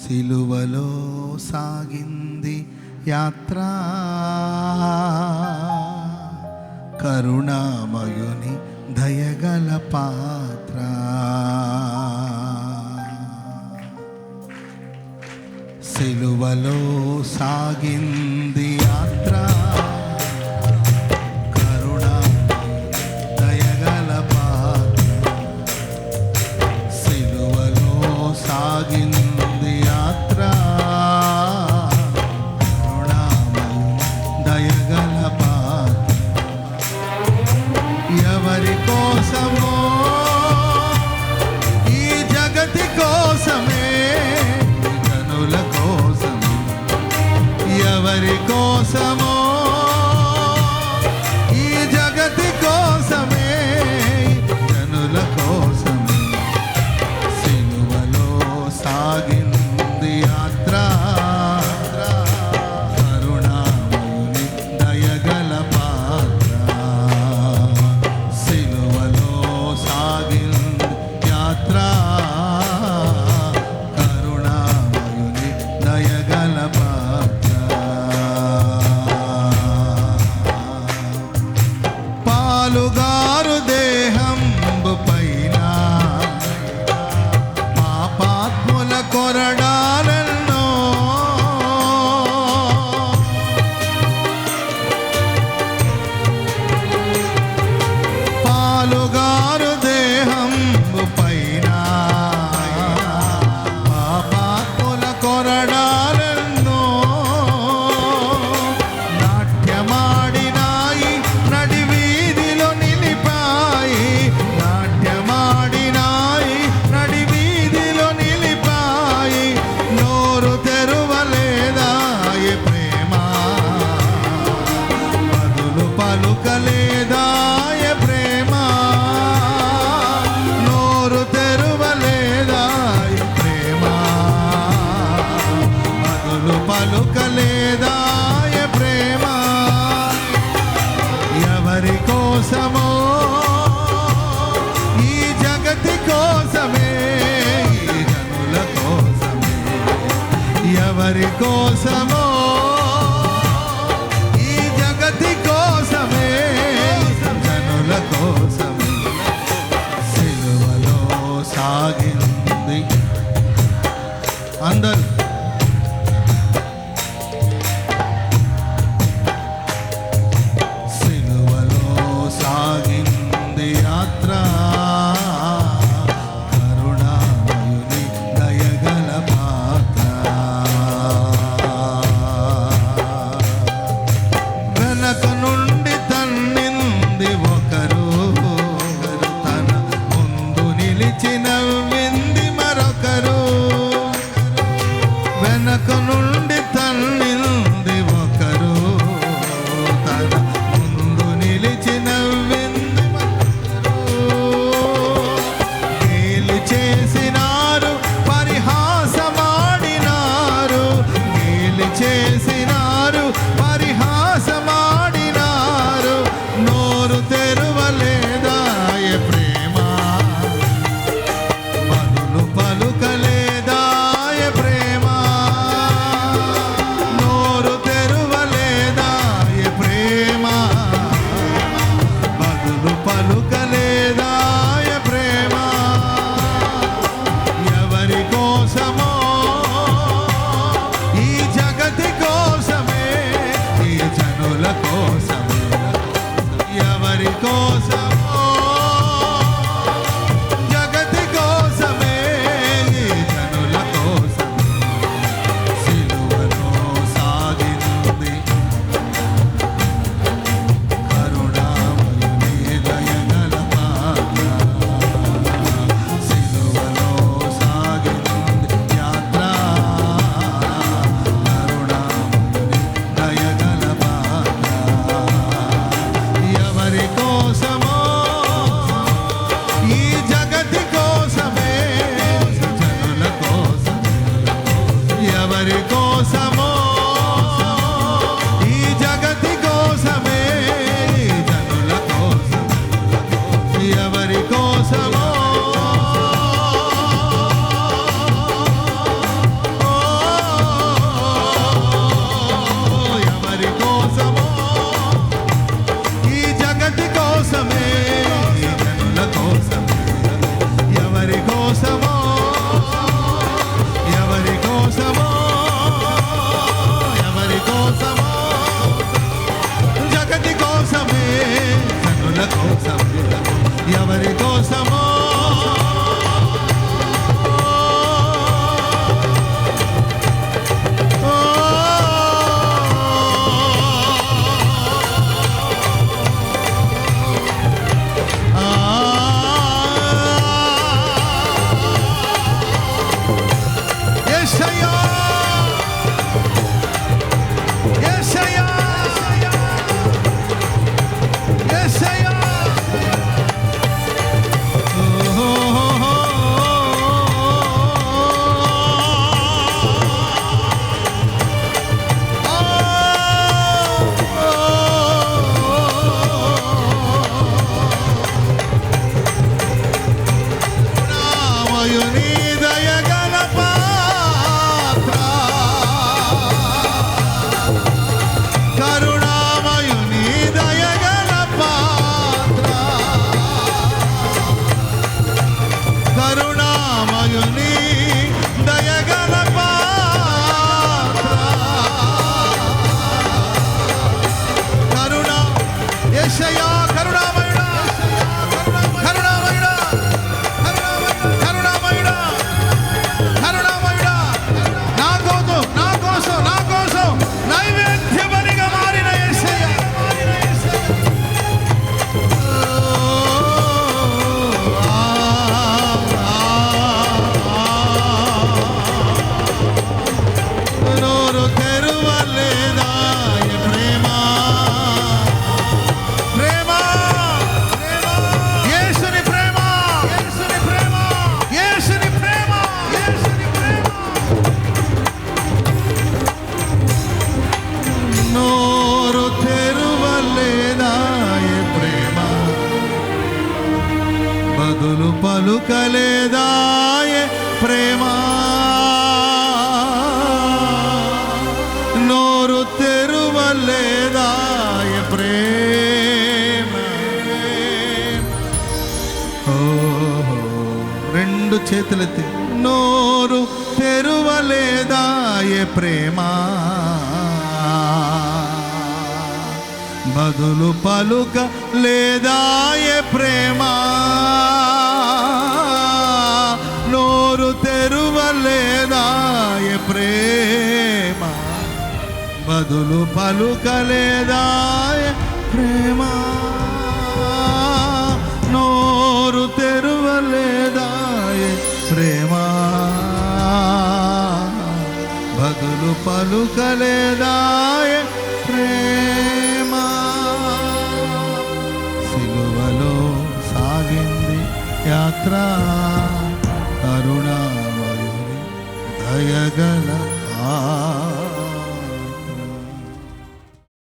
సిలువలో సాగింది యాత్ర, కరుణామయుని దయగల పాత్ర. సిలువలో సాగింది యాత్ర, దయగల పాత్ర. సిలువలో సాగింది యాత్ర, దయగల పాత్ర. ఎవరి కోసమో ఈ జగతి కోసమే, జనుల కోసమే. ఎవరి కోసమో ఈ జగతి కోసమే, జనుల కోసమే. సిలువలో సాగింది యాత్ర, కరుణామయుని దయగల పాత్ర. సిలువలో సాగింది యాత్ర, కరుణామయుని దయగల పాత్ర. పాలుగారు దేహంబు పైన పాపాత్ముల కొరడాలెన్నో, పాలుగారు దేహంబు పైన పాపాత్ముల కొరడాలెన్నో. నాట్యమాడినాయి నడి వీధిలో నిలిపాయి, నాట్యమాడినాయి నడి వీధిలో నిలిపాయి. నోరు తెరువలేదాయ ప్రేమ, బదులు పలుకలేదాయ ప్రేమ. నోరు తెరువలేదాయ ప్రేమ, బదులు పలుకలేదాయ ప్రేమ. ఎవరి కోసమో ఈ జగతి కోసమే, ఈ జనుల కోసమే. ఎవరి కోసమో ఈ జగతి కోసమే, జనుల కోసమే. సిలువలో సాగింది అందరూ. సిలువలో సాగింది యాత్ర, కరుణామయుని దయగల పాత్ర. వెనక నుండి తన్నింది ఒకరు, తన ముందు నిలిచి నవ్వింది మరొకరు. వెనక నుండి తన్నింది ఒకరు, తన ముందు నిలిచి నవ్వింది మరొకరు. గేలి చేసినారు, పరిహాసమాడినారు, గేలి చేసినారు, పరిహాసమాడినారు. నోరు తెరువలేదాయ ప్రేమ, బదులు పలుకలేదాయ ప్రేమ. నోరు తెరువలేదాయ ప్రేమ, బదులు పలుకలేదాయ ప్రేమ. ఎవరి కోసమో ఈ జగతి కోసమే, ఈ జనుల కోసమే. ఎవరి కోసమో జగతి కోసమే, ఈ జనుల కోసమే. సిలువలో సాగింది కరుణామయుని దయగల పాత్ర. సిలువలో సాగింది యాత్ర, కరుణామయుని దయగల పాత్ర. ఎవరి కోసమో ఈ జగతి కోసమే, జనుల కోసమే. ఎవరి కోసమో ఈ జగతి కోసమే, జనుల కోసమే. ఎవరి కోసమో ఓ కరుణామయుని దయగల పాత్ర కరుణ యేసయ్యా కరుణామయుడా కరుణామయుడా కరుణామయుడా కరుణామయుడా నా కోసం నైవేద్య బలిగా మారిన యేసయ్యా నోరు తెరువలేదా ప్రేమ ప్రేమ యేసుని ప్రేమ యేసుని ప్రేమ యేసుని ప్రేమ యేసుని ప్రేమ నోరు తెరువలేదా ప్రేమ బదులు పలుకలేదా ప్రేమ నోరు తెరువలేదా ప్రేమ ఓహో రెండు చేతులెత్తి నోరు తెరువలేదా ప్రేమ బదులు పలుక లేదా ప్రేమ నోరు తెరువలేదా ప్రేమ బదులు పలుకలేదా ప్రేమ నోరు తెరువలేదా ప్రేమ బదులు పలుకలేదా ప్రేమ సిలువలో సాగింది యాత్ర కరుణామయుని దయగల